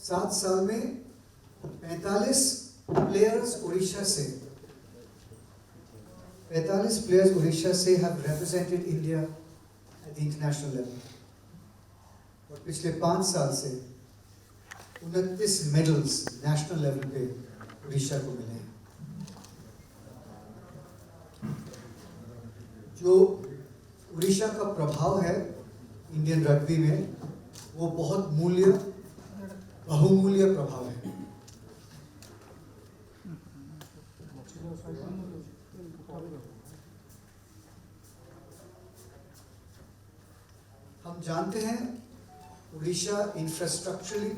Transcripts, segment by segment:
7 साल में 45 प्लेयर्स उड़ीसा से have represented India at the international level. और पिछले 5 साल से 29 मेडल्स नेशनल लेवल पे उड़ीसा को मिले हैं। जो उड़ीसा का प्रभाव है इंडियन रग्बी में, वो बहुत बहुमूल्य प्रभाव है। हम जानते हैं Orissa infrastructurally,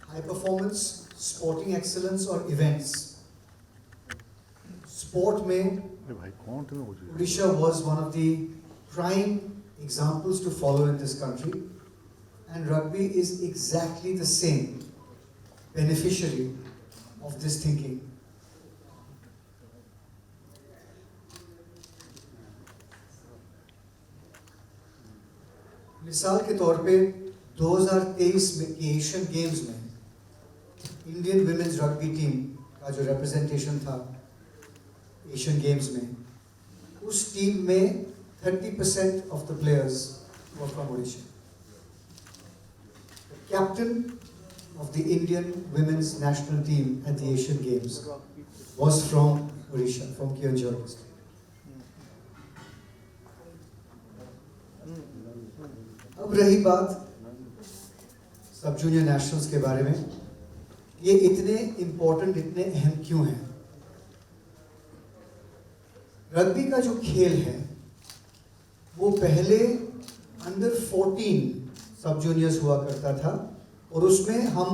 high performance, sporting excellence और इवेंट्स, स्पोर्ट में Orissa was one of the prime examples to follow in this country, and rugby is exactly the same beneficiary of this thinking. मिसाल के तौर पे 2023 में एशियन गेम्स में इंडियन विमेन्स रग्बी टीम का जो रिप्रेजेंटेशन था एशियन गेम्स में, उस टीम में 30% of the players were from Odisha. The captain of the Indian women's national team at the Asian Games was from Odisha, from Keonjhar district. अब रही बात सब जूनियर नेशनल्स के बारे में, ये इतने इम्पोर्टेंट, इतने अहम क्यों हैं? रग्बी का जो खेल है वो पहले अंडर 14 सब जूनियर्स हुआ करता था और उसमें हम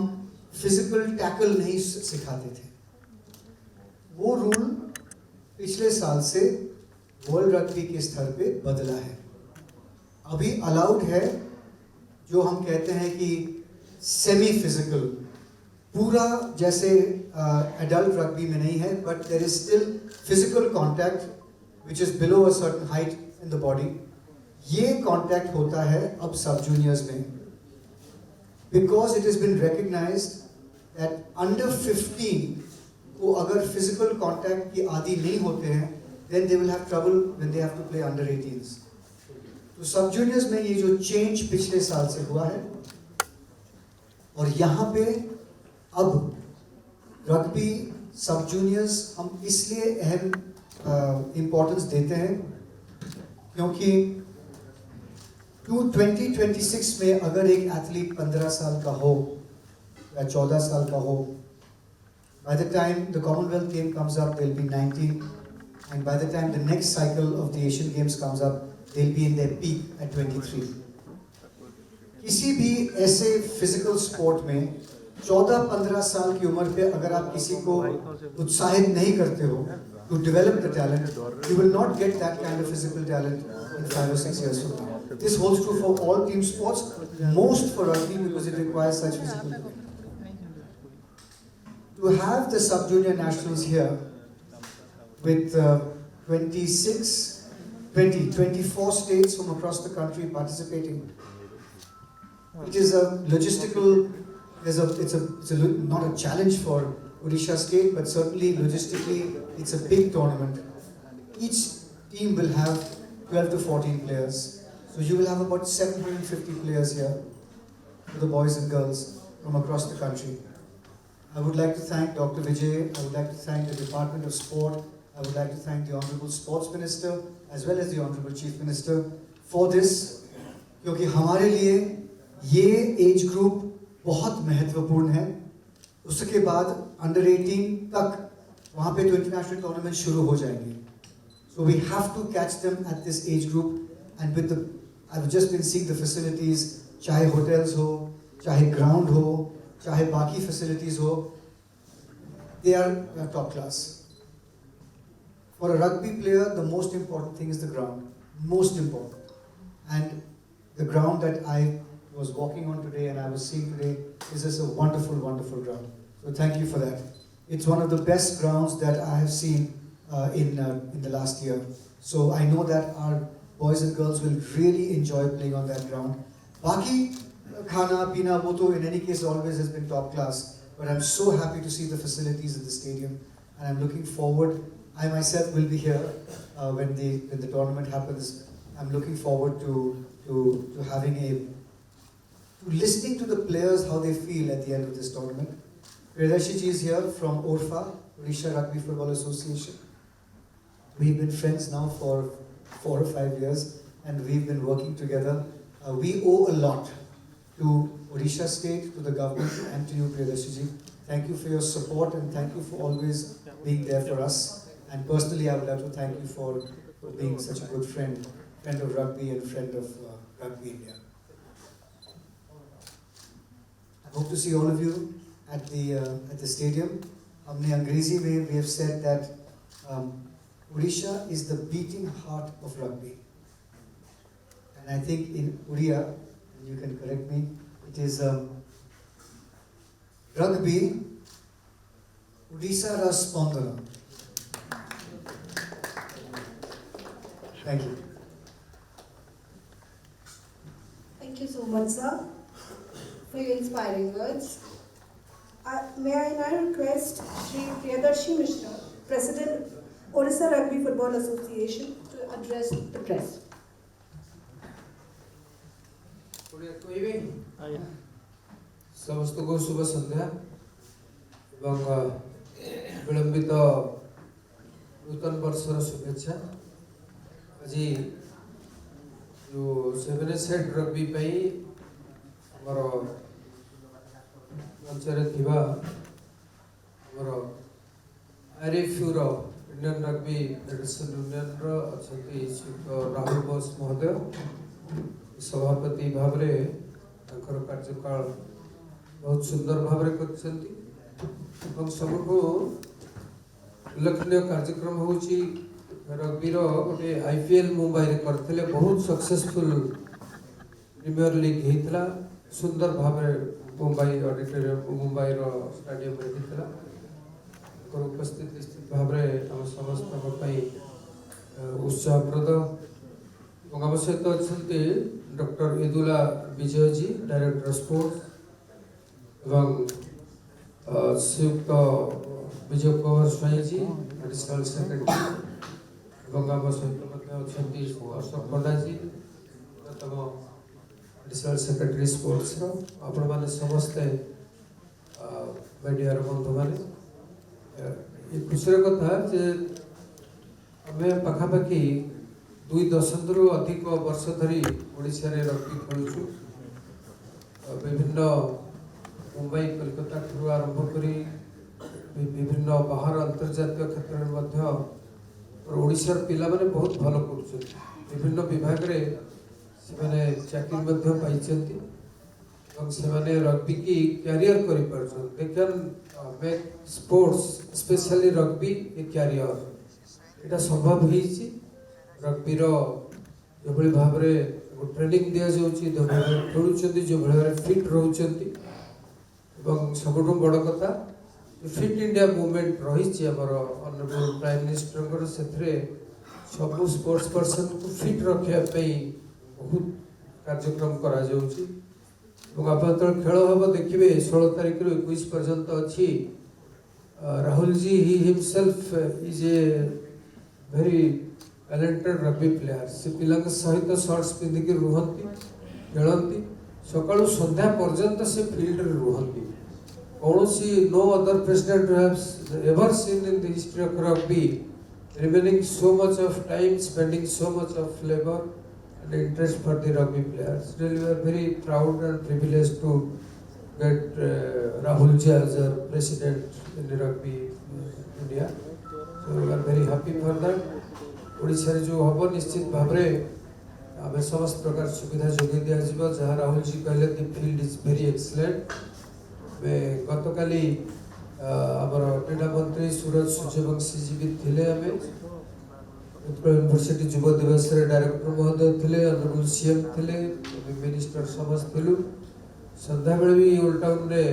फिजिकल टैकल नहीं सिखाते थे। वो रूल पिछले साल से वर्ल्ड रग्बी के स्तर पे बदला है। अभी अलाउड है जो हम कहते हैं कि सेमी फिजिकल, पूरा जैसे एडल्ट रग्बी में नहीं है, but there is still physical contact which is below a certain height in the body. ये कांटेक्ट होता है अब सब जूनियर्स में, because it is been recognised that under 15 को अगर फिजिकल कांटेक्ट की आदी नहीं होते हैं, then they will have trouble when they have to play under 18s। तो सब जूनियर्स में ये जो चेंज पिछले साल से हुआ है, और यहाँ पे अब रग्बी सब जूनियर्स हम इसलिए अहम इम्पोर्टेंस देते हैं क्योंकि 2026 में अगर एक एथलीट 15 साल का हो या 14 साल का हो, by the time the Commonwealth game comes up they'll be 19, and by the time the next cycle of the Asian Games comes up they'll be in their peak at 23. किसी भी ऐसे फिजिकल स्पोर्ट में 14-15 साल की उम्र पे अगर आप किसी को उत्साहित नहीं करते हो to develop the talent, you will not get that kind of physical talent in 5 or 6 years from now. This holds true for all team sports, most for rugby because it requires such physical development. To have the sub-junior nationals here with 24 states from across the country participating, it is a logistical, it's not a challenge for Odisha state, but certainly logistically it's a big tournament. Each team will have 12 to 14 players. So you will have about 750 players here for the boys and girls from across the country. I would like to thank Dr. Vijay, I would like to thank the Department of Sport, I would like to thank the Honorable Sports Minister as well as the Honorable Chief Minister for this, क्योंकि हमारे लिए ये age group बहुत महत्वपूर्ण है। उसके बाद under 18 तक वहाँ पे तो इंटरनेशनल टूर्नामेंट शुरू हो जाएंगे। So we have to catch them at this age group, and with the, I've just been seeing the facilities, चाहे hotels हो, चाहे ground हो, चाहे बाकी facilities हो, they are top class. For a rugby player, the most important thing is the ground, most important. And the ground that I was walking on today and I was seeing today is just a wonderful, wonderful ground. So thank you for that. It's one of the best grounds that I have seen in the last year. So I know that our boys and girls will really enjoy playing on that ground. बाकी The khana, pina, wo to in any case always has been top class. But I'm so happy to see the facilities in the stadium, and I'm looking forward. I myself will be here when the tournament happens. I'm looking forward to having to listening to the players how they feel at the end of this tournament. Priyadarshi ji is here from ORFA, Odisha Rugby Football Association. We've been friends now for 4 or 5 years, and we've been working together. We owe a lot to Odisha State, to the government, and to you, Priyadarshi ji. Thank you for your support, and thank you for always being there for us. And personally, I would like to thank you for being such a good friend of rugby and friend of Rugby India. I hope to see all of you at the stadium. Humne Angrezi mein we have said that Odisha is the beating heart of rugby. And I think in Odia, and you can correct me, it is rugby Odisha ra spandana. Thank you. Thank you so much, sir, for your inspiring words. May I now request Shri Priyadarshi Mishra, President, Odisha Rugby Football Association, to address the press. समस्त को शुभ संध्या एवं विलंबित नूतन वर्षर शुभेच्छा। आज जो 7 rugby आमर मंचर थिबा आमर आरएफयू इंडियन रग्बी फेडरेशन यूनियन अच्छा राहुल बोस महोदय सभापति भाव कार्यकाल बहुत सुंदर भाव कर सबुठ उल्लेखनीय कार्यक्रम हूँ रग्बीर गोटे आईपीएल मुंबई रे करथिले बहुत सक्सेसफुल प्रीमियर लीग होता सुंदर भाव मुंबई ऑडिटोरियम मुंबई रो स्टेडियम रे होता उपस्थित निश्चित भाव आम समस्त उत्साहप्रद आम सहित अच्छा doctor इदुला Vijay ji director sports एवं श्रीयुक्त विजय कुमार स्वाई जी एडिशनल सेक्रेटरी एवं आम सहित अच्छा अशोक पंडा जी तम एडिशनल सेक्रेटरी स्पोर्ट्स आपण मैंने समस्ते मीडिया बंधु मैंने खुशी कथा जे आम पखापाखि 2 दशंधि अधिक वर्ष धरी ओडिशा रे रग्बी खेलुछु विभिन्न मुंबई कोलकाता ठू आरंभ करी विभिन्न बाहर अंतर्जातीय क्षेत्र में ओडिशार पिला माने बहुत भल कर विभिन्न विभाग रे से चाकरी पाई से रग्बी की कैरियर करि परछन they can make sports specially rugby a career एटा संभव होईची रग्बी जो भाव में ट्रेनिंग दि जाऊँ खेलुँच जो भाव फिट रोचंती सबुठ बड़ कथा फिट इंडिया मूवमेंट रही ऑनरेबल प्राइम मिनिस्टर से सबू स्पोर्ट्स पर्सन को फिट रखापी बहुत कार्यक्रम करा खेल हम देखिए 16 तारीख रु 21 पर्यंत अच्छी राहुल जी ही himself is a very talented rugby player से पिला सहित शर्ट्स पिंधिक रुहंती खेलती सकाळु संध्या पर्यंत से फील्ड रे रुहंती कौन no other president haves ever seen in the history of rugby remaining so much of time spending so much of labour and interest for the rugby players really we are very proud and privileged to get Rahul ji as a president in rugby India so we are very happy for that Odisha जो हम निश्चित भाव आम समस्त प्रकार सुविधा जोगे दिज्व जहाँ राहुल जी कहले the field is very excellent गत काली आमर क्रीड़ा मंत्री सूरज सूर्यवंशी जी भी थे आम उत्कल यूनिवर्सिटी युव दिवस डायरेक्टर महोदय थे ऑनरेबल सीएम थे मिनिस्टर समस्त थिलु संध्या बेले भी ओल्ड टाउन रे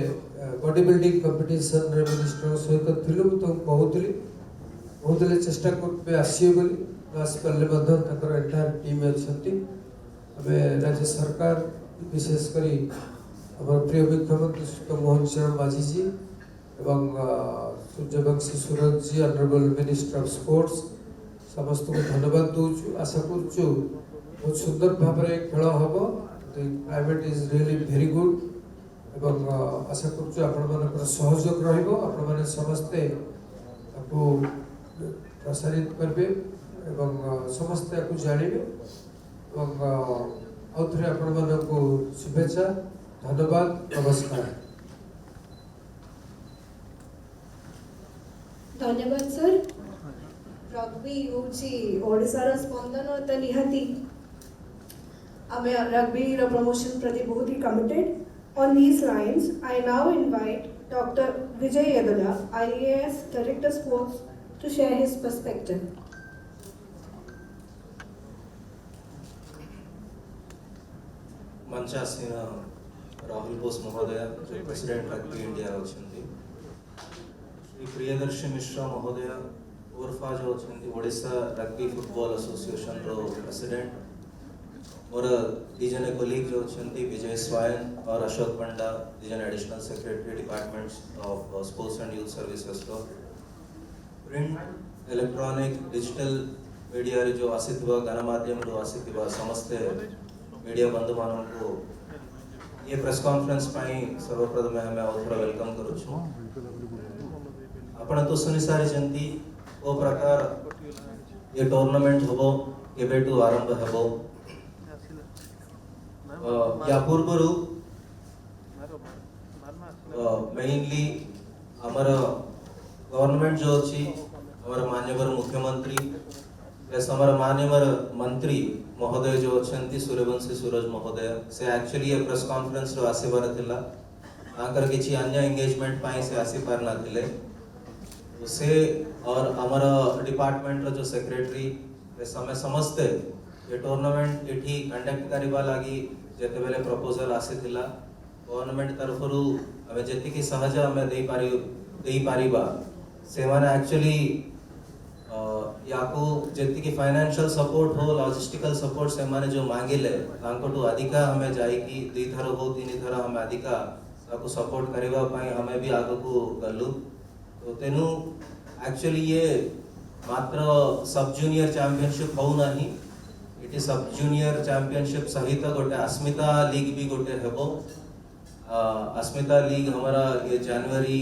बॉडी बिल्डिंग कंपटीशन रे मिनिस्टर सहित थिलु तो कहूले चेष्टा करते आसिए बोली आसपारे एंटायर टीम अच्छा आम राज्य सरकार विशेषकर प्रिय मुख्यमंत्री श्री मोहन चरण माझी जी एवं सूर्यवंशी सूरज जी ऑनरेबल मिनिस्टर ऑफ स्पोर्ट्स समस्त को धन्यवाद दूचु आशा करूचु बहुत सुंदर भाव में खेल हम the climate is really very good एवं आशा करूचु आपण मानकर सहयोग रहिबो आपण माने समस्ते आपको प्रसारित करबे एवं समस्ते आपको जानिबे एवं आउथरे आपण मानको शुभेच्छा धन्यवाद नमस्कार। धन्यवाद सर। रग्बी होची ओडिसार स्पंदन त निहाती आमे रग्बी रो प्रमोशन प्रति बहुत ही committed. On these lines, I now invite Dr. Vijay Yadula, IAS Director Sports, to share his perspective. मंचासीन राहुल बोस महोदय जो प्रेसिडेंट रग्बी इंडिया अच्छी श्री प्रियदर्शी मिश्रा महोदय ओरफा जो अच्छी ओडिशा रग्बी फुटबॉल एसोसिएशन रो प्रेसिडेंट मोर दीजन कोलीग जो अच्छी विजय स्वायन और अशोक पंडा दीजन additional secretary departments of sports and youth services रो प्रिंट इलेक्ट्रॉनिक डिजिटल मीडिया रे जो आसिथिबा गणमाध्यम रो आसिथिबा समस्त मीडिया बंधु मानन को ये प्रेस कॉन्फ्रेंस पाई सर्वप्रथम हमें आउथरा वेलकम करू छु। आपण तो सुनि सारी जंती ओ प्रकार ये टूर्नामेंट होबो केबेटू आरंभ हेबो या पूर्वरु मेनली हमर गवर्नमेंट जो अछि हमर माननीय मुख्यमंत्री प्लस हमर माननीय मंत्री महोदय जो अच्छी सूर्यवंशी सूरज महोदय से एक्चुअली ये प्रेस कॉन्फ्रेंस रो आसीबार थिला आकर किछि अन्य एंगेजमेंट पाई से आसी पार ना थिले से और हमर डिपार्टमेंट रो जो सेक्रेटरी समय समझते ये टूर्नामेंट एठी कंडक्ट करबा लागि जेते बेले प्रपोजल आसीथिला गवर्नमेंट तरफरु हमें जेति की सहज हमें देई पारिबा से माने एक्चुअली याको जेति की फाइनेंशियल सपोर्ट हो लॉजिस्टिकल सपोर्ट से माने जो मांगिले तांकोटू अधिका हमें जाई कि दुई थर हो तीन थर हमें अधिका ताको सपोर्ट करबा पई हमें भी आगो को गलु तो तेनु एक्चुअली ये मात्र सब जूनियर चैंपियनशिप हो नहीं इट इज सब जूनियर चैंपियनशिप सहित गोटे अस्मिता लीग भी गोटे हेबो अस्मिता लीग हमारा ये जनवरी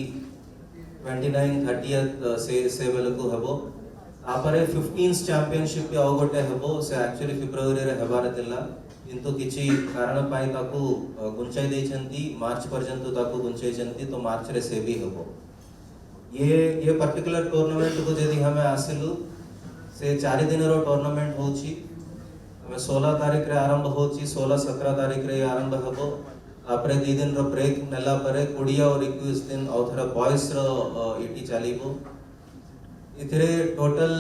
29-30 से बेले को हेबो आपरे 15th चैंपियनशिप पे आउ गोटे हेबो से एक्चुअली फेब्रुआरी रे हेबार थिला किंतु किछि कारण पाई ताकू गुंचाई दैछंती मार्च पर्यंत ताकू गुंचाई जंती तो मार्च रे से भी हेबो ये पर्टिकुलर टूर्नामेंट को यदि हमें आसिलु से 4 दिन रो टूर्नामेंट होची हमें 16 तारीख रे आरंभ होची 16-17 तारीख रे आरंभ हेबो आपरे 2 दिन रो ब्रेक नेला परे 20 और 21 दिन औथरा बॉयज रो इटी चलीबो इथरे टोटल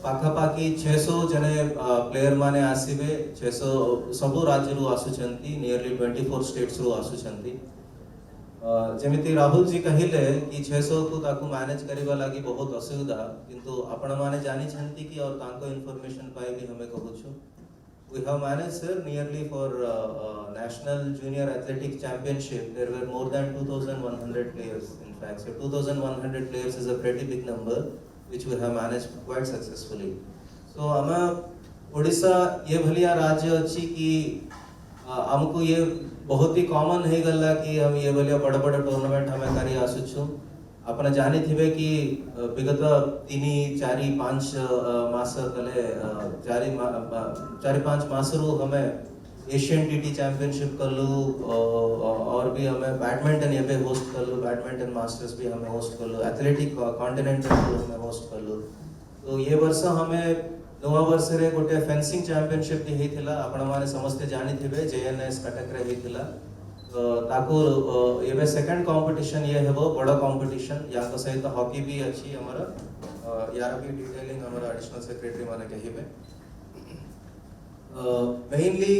पाखापाखी 600 जने प्लेयर माने आसीबे 600 सबु राज्य रु आसुचंती नियरली 24 स्टेट्स रु आसुचंती जेमिति राहुल जी कहिले कि 600 को ताकू मैनेज करबा लागि बहुत असुविधा किंतु आपण माने जानि छंती कि और तांको इंफॉर्मेशन पाई भी हमें कहू छु we have managed sir nearly for national junior athletic championship there were more than 2100 players in fact so 2100 players is a pretty big number which we have managed quite successfully so ama Odisha ये भलिया राज्य अछि कि हमको ये बहुत ही common है गल्ला कि हम ये भलिया बड़ा बड़ा टूर्नामेंट हमें करी आसुछु अपना जानी थिबे कि विगत 3-4-5 मास तले 4-5 मास रु हमें एशियन टीटी चैंपियनशिप करलु और भी हमें बैडमिंटन ये होस्ट करलु बैडमिंटन मास्टर्स भी हमें होस्ट करलु एथलेटिक कॉन्टिनेंटल हमें होस्ट करलु तो ये वर्ष हमें नवा वर्ष रे गोटे फेंसिंग चैंपियनशिप भी हेतिला आपण माने समस्त जानि थिबे जेएनएस कटक रे हेतिला ताको एबे सेकंड कंपटीशन ये हेबो बड़ा कंपटीशन याको सहित हॉकी भी अछि हमरा यार भी डिटेलिंग हमरा एडिशनल सेक्रेटरी माने कहिबे मेनली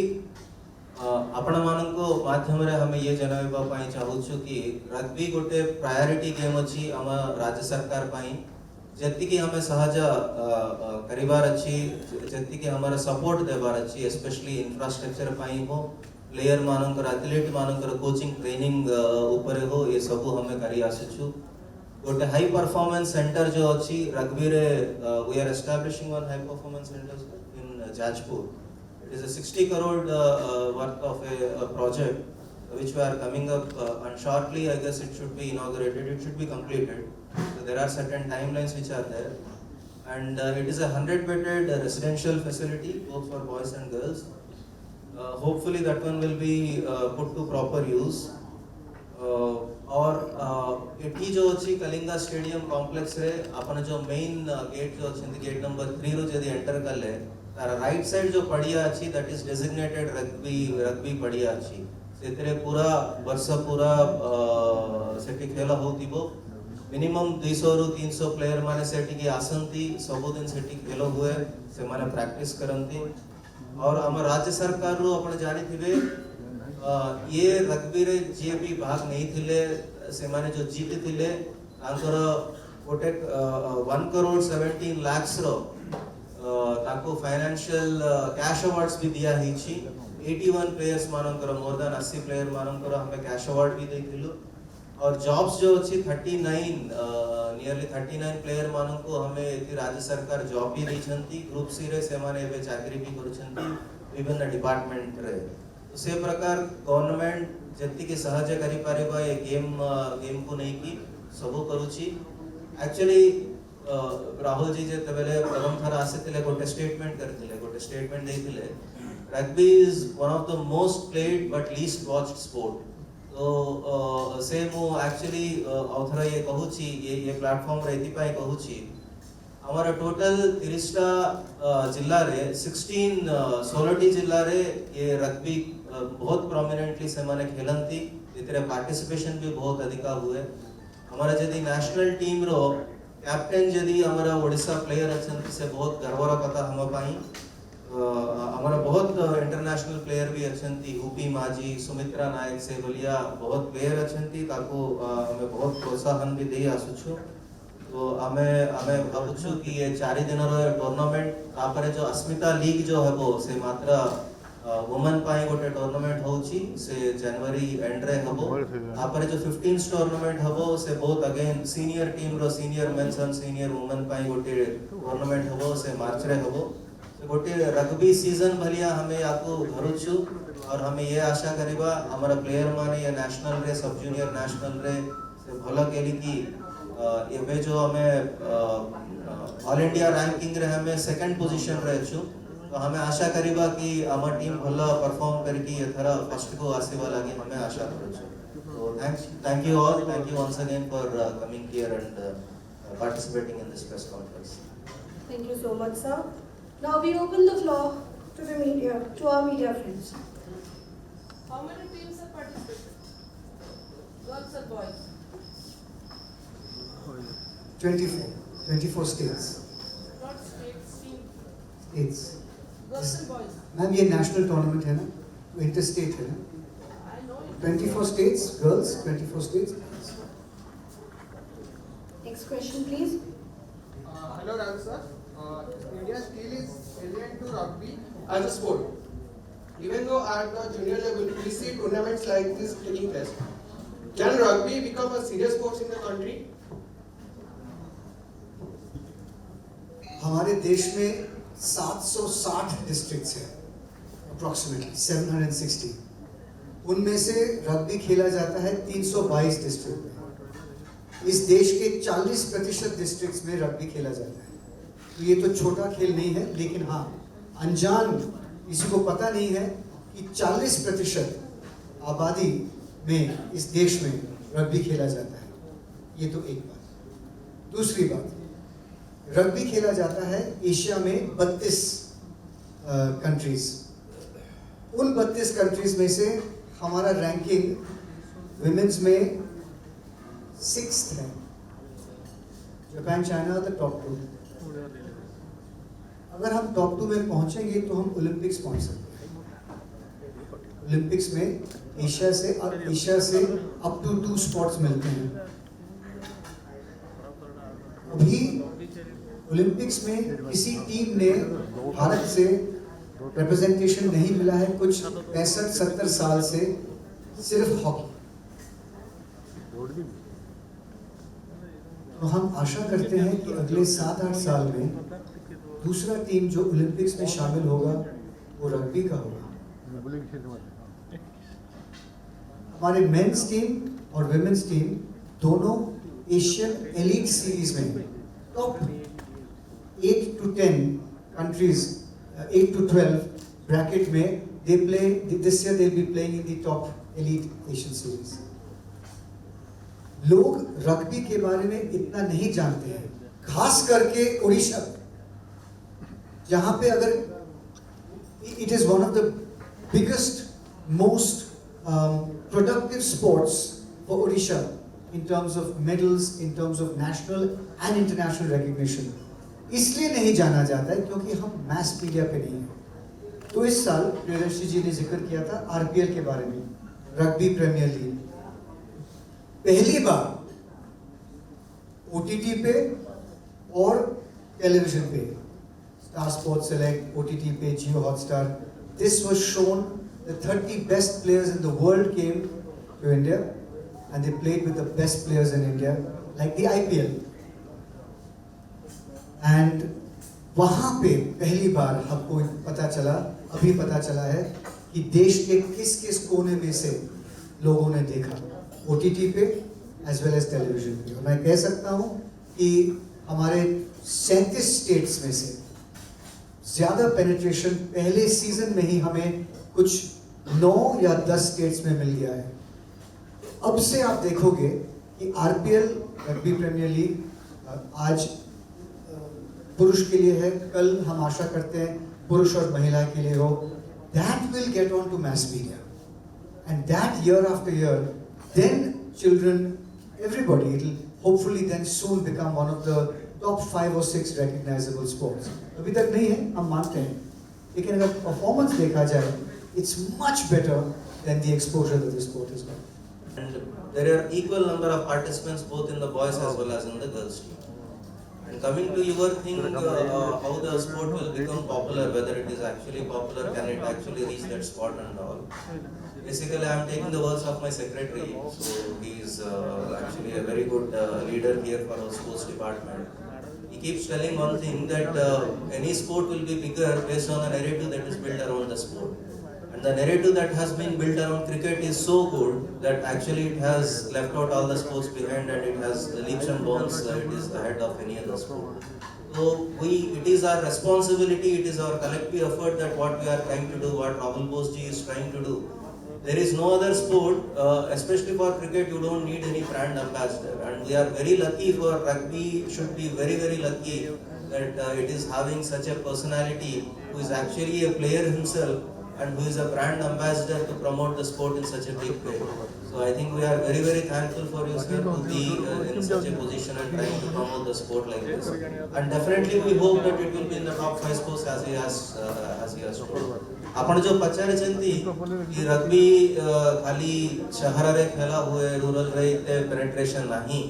आपण मानको माध्यम रे हमें ये जनाइबा पई चाहू छु कि रग्बी गोटे प्रायोरिटी गेम अछि हम राज्य सरकार पई जति कि हमें सहज करिवार अछि जति कि हमारा सपोर्ट देबार अछि स्पेशली इंफ्रास्ट्रक्चर पई हो प्लेयर मानकर एथलीट मानकर कोचिंग ट्रेनिंग ऊपर हो ये सब हमें करी आसुछु गोटे हाई परफॉर्मेंस सेंटर जो अच्छी रग्बी रे we are establishing one high performance centre in Jajpur it is a 60 crore worth of a project which we are coming up and shortly I guess it should be inaugurated, it should be completed. So there are certain timelines which are there and it is a 100-bedded residential facility both for boys and girls. Hopefully that one will be put to proper use. और एठी जो अछि Kalinga stadium complex रे अपन जो main gate जो अछि gate number 3 रो जदी enter करले तार राइट साइड जो पड़िया अछि दैट इज डेजिग्नेटेड रग्बी पड़िया अछि सेतरे पूरा वर्ष पूरा सेठी खेल होतिबो मिनिमम 200 रु 300 प्लेयर माने सेठी की आसंती सब दिन सेठी खेल हुए से माने प्रैक्टिस करंती और हम राज्य सरकार रो अपन जानि थिबे ये रग्बी रे जे भी भाग नहीं थिले से माने जो जीत थिले आंकर गोटे 1 crore 17 lakhs रो ताको फाइनेंशियल कैश अवार्ड्स भी दिया हिची 81 प्लेयर्स मानकर मोर देन 80 प्लेयर मानकर हमें कैश अवार्ड भी देथिलु और जॉब्स जो अछि 39 नियरली 39 प्लेयर मानको हमें एति राज्य सरकार जॉब भी दैछंती ग्रुप सी रे से माने एबे चाकरी भी करूछंती विभिन्न डिपार्टमेंट रे से प्रकार गवर्नमेंट जति के सहायता करि पारेबा ए गेम को नहीं की सब करूची एक्चुअली राहुल जी जे तबेले प्रथम थर आसेतिले गोटे स्टेटमेंट करथिले गोटे स्टेटमेंट देथिले rugby is one of the most played but least watched sport तो से मु एक्चुअली औथरा ये कहूची ये प्लेटफॉर्म रे एति पाई कहूची हमारा टोटल 30टा जिल्ला रे 16 जिल्ला रे ये रग्बी बहुत प्रोमिनेंटली से माने खेलंती इतरे पार्टिसिपेशन भी बहुत अधिका हुए हमारा जदी नेशनल टीम रो कैप्टन जदी हमारा ओडिशा प्लेयर अछन से बहुत गर्वर कथा हम पाई हमारा बहुत इंटरनेशनल प्लेयर भी अछंती यूपी माजी सुमित्रा नायक से बोलिया बहुत प्लेयर अछंती ताको हमें बहुत प्रोत्साहन भी दे आसुछु तो हमें भाबुछु कि ये 4 दिन रो टूर्नामेंट तापरे जो अस्मिता लीग जो है वो से मात्र वुमेन पाई गोटे टूर्नामेंट होची से जनवरी एंड रे हबो तापरे जो 15 टूर्नामेंट हबो से बहुत अगेन सीनियर टीम रो senior men's and senior women पाई गोटे टूर्नामेंट हबो से मार्च रे हबो से गोटे रग्बी सीजन भलिया हमें याको धरुछु और हमें ये आशा करिबा हमारा प्लेयर माने ये नेशनल रे सब जूनियर नेशनल रे से भलो केली की एबे जो हमें ऑल इंडिया रैंकिंग रे हमें सेकंड पोजीशन रे छु तो हमें आशा करिबा कि हमर टीम भलो परफॉर्म करके एथरा फर्स्ट को आसीबा लागी हमें आशा करू छु तो thank you all thank you once again for coming here and participating in this press conference. Thank you so much, sir. Now we open the floor to the media, to our media friends. How many teams have participated? Girls or boys? 24 states. Not states, team. States. Girls and boys. Ma'am ये national tournament है ना inter state है ना I know it. 24 states girls 24 states. Next question, please. Hello, Raghu sir. India still is alien to rugby as a sport. Even though at the junior level we see tournaments like this taking place, can rugby become a serious sport in the country? हमारे देश में 760 districts हैं approximately 760 उनमें से rugby खेला जाता है 322 district में इस देश के 40% डिस्ट्रिक्ट्स में रग्बी खेला जाता है तो ये तो छोटा खेल नहीं है लेकिन हाँ अनजान किसी को पता नहीं है कि 40% आबादी में इस देश में रग्बी खेला जाता है ये तो एक बात दूसरी बात रग्बी खेला जाता है एशिया में 32 कंट्रीज उन 32 कंट्रीज में से हमारा रैंकिंग विमेंस में 6th है जापान चाइना द टॉप 2 अगर हम टॉप 2 में पहुंचेंगे तो हम ओलंपिक्स पहुंच सकते हैं ओलंपिक्स में एशिया से अप टू 2 स्पॉट्स मिलते हैं अभी ओलंपिक्स में किसी टीम ने भारत से रिप्रेजेंटेशन नहीं मिला है कुछ 65-70 साल से सिर्फ हॉकी। तो हम आशा करते हैं कि अगले 7-8 साल में दूसरा टीम जो ओलंपिक्स में शामिल होगा वो रग्बी का होगा। हमारे मेंस टीम और विमेंस टीम दोनों एशियन एलीट सीरीज में top 8 to 10 countries, 8 to 12 bracket में they play this year they'll be playing in the top elite Asian series। लोग रग्बी के बारे में इतना नहीं जानते हैं, खास करके उड़ीसा जहां पे अगर it is one of the biggest most productive sports for Odisha in terms of medals, in terms of national and international recognition। इसलिए नहीं जाना जाता है क्योंकि हम मैस मीडिया पे नहीं हैं। तो इस साल प्रियदर्शी जी ने जिक्र किया था आरपीएल के बारे में, रग्बी प्रीमियर लीग पहली बार ओटीटी पे और टेलीविजन पे, स्टार स्पोर्ट्स सेलेक्ट, ओटीटी पे, Jio Hotstar, this was shown, the 30 best players in the world came to India and they played with the best players in India like the IPL। and वहाँ पे पहली बार हमको पता चला, अभी पता चला है कि देश के किस किस कोने में से लोगों ने देखा OTT पे as well as टेलीविजन पे। और मैं कह सकता हूँ कि हमारे 37 स्टेट्स में से ज़्यादा पेनिट्रेशन पहले सीजन में ही हमें कुछ 9 या 10 स्टेट्स में मिल गया है। अब से आप देखोगे कि आरपीएल रग्बी प्रीमियर लीग आज पुरुष के लिए है, कल हम आशा करते हैं पुरुष और महिला के लिए हो। That will get on to mass media and that year after year then children everybody it will hopefully then soon become one of the top 5 or 6 recognisable sports. अभी तक नहीं है, हम मानते हैं, लेकिन अगर परफॉर्मेंस देखा जाए it's much better than the exposure that the sport is got. And there are equal number of participants both in the boys as well as in the girls team. And coming to your thing, how the sport will become popular, whether it is actually popular, can it actually reach that spot and all. Basically, I am taking the words of my secretary. So he is actually a very good leader here for our sports department. He keeps telling one thing that any sport will be bigger based on a narrative that is built around the sport. And the narrative that has been built around cricket is so good that actually it has left out all the sports behind and it has the leaps and bounds. It is ahead of any other sport. So it is our responsibility, it is our collective effort that what we are trying to do, what Rahul Bose-ji is trying to do. There is no other sport, especially for cricket, you don't need any brand ambassador. And we are very lucky for rugby, should be very, very lucky that it is having such a personality who is actually a player himself and who is a brand ambassador to promote the sport in such a big way. So I think we are very, very thankful for you, sir, to be in such a position and trying to promote the sport like this. And definitely we hope that it will be in the top 5 sports as he has told. आपण जो पचारे चंती कि rugby खाली शहर रे खेला हुए rural रे इतने पेनिट्रेशन नहीं।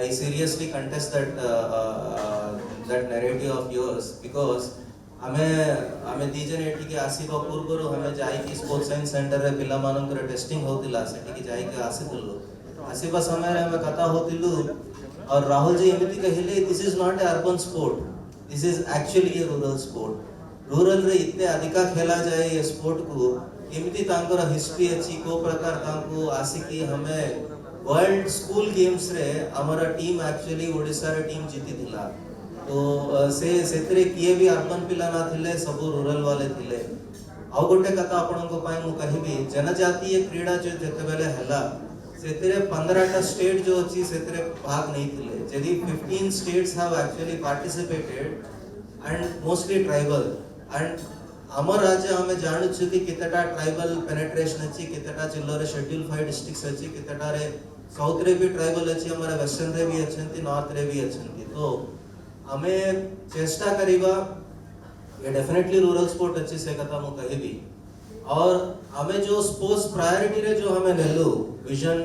I seriously contest that narrative of yours because हमें दीजन एठी के आसीबा पूर्वरो हमें जाई कि स्पोर्ट्स साइंस सेंटर रे पिला मानकर टेस्टिंग होतिला सेठी कि जाई के आसीतलो आसीबा समय रे हमें कथा होतिलु और राहुल जी एमिति कहिले this is not a urban sport, this is actually A rural sport. Rural रे इतने अधिका खेला जाए ये स्पोर्ट को एमिति तांकर हिस्ट्री अछि को प्रकार तांको आसीकी हमें वर्ल्ड स्कूल गेम्स रे हमारा टीम एक्चुअली ओडिसा रे टीम जीती थिला। तो सेतरे किए भी अर्बन पिला ना थिले सब रूरल वाले थिले। आ गोटे कथा आपनको पाई मु कहिबी जनजातीय क्रीड़ा जो जते बेले हला सेतरे 15टा स्टेट जो अछि सेतरे भाग नहीं थिले। जदी 15 states have actually participated and mostly tribal and हमर राज्य हमें जानु छु कि कितटा ट्राइबल पेनिट्रेशन अछि, कितटा जिल्ला रे शेड्यूल 5 डिस्ट्रिक्ट्स अछि, कितटा रे साउथ रे भी ट्राइबल अछि, हमारे वेस्टर्न रे भी अछंती, नॉर्थ रे भी अछंती। तो हमें चेष्टा करिबा ये डेफिनेटली रूरल स्पोर्ट अच्छी से कथा मु कहिबी और हमें जो स्पोर्ट्स प्रायोरिटी रे जो हमें नेलु विजन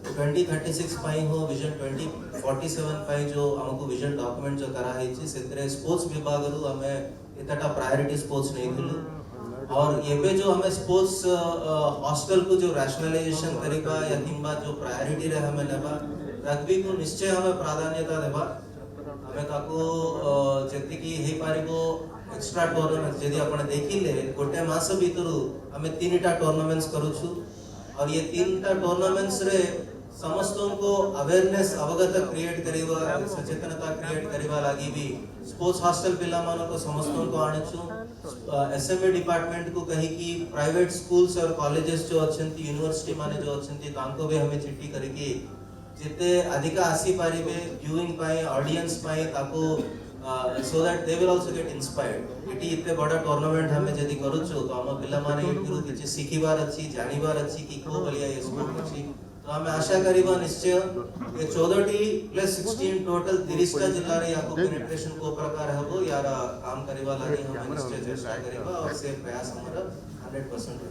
2036 पाई हो विजन 2047 पाई जो हमको विजन डॉक्यूमेंट जो करा है सेतरे स्पोर्ट्स विभाग रु हमें एतटा प्रायोरिटी स्पोर्ट्स नहीं थिलु और एबे जो हमें स्पोर्ट्स हॉस्टल को जो रैशनलाइजेशन करिबा या किंबा जो प्रायोरिटी रे हमें नेबा रग्बी को निश्चय हमें प्राधान्यता देबा हमें ताको जति की हे पारिबो एक्स्ट्रा टूर्नामेंट यदि आपण देखिले गोटे मास भीतर हमें 3टा टूर्नामेंट्स करूछु और ये 3टा टूर्नामेंट्स रे समस्तों को अवेयरनेस अवगत क्रिएट करिवा सचेतनता क्रिएट करिवा लागि भी स्पोर्ट्स हॉस्टल पिला मानो को समस्तों को आणछु एसएमए डिपार्टमेंट को कही कि प्राइवेट स्कूल्स और कॉलेजेस जो अछंती यूनिवर्सिटी माने जो अछंती तांको भी हमें चिट्ठी करके जिते अधिक आसी पारिबे व्यूइंग पाए ऑडियंस पाए ताको so that they will also get inspired इटी इते बड़ा टूर्नामेंट हमें जदी करूछु तो हम पिला माने इटरू किछि सिखिबार अछि जानिबार अछि कि को बलिया ये स्पोर्ट अछि तो हमें आशा करिबा निश्चय ये 14टी प्लस 16 टोटल 30टा जिल्ला रे याको पेनिट्रेशन को प्रकार हबो यार काम करिबा लागि हम निश्चय चेष्टा करिबा और से प्रयास हमरा 100%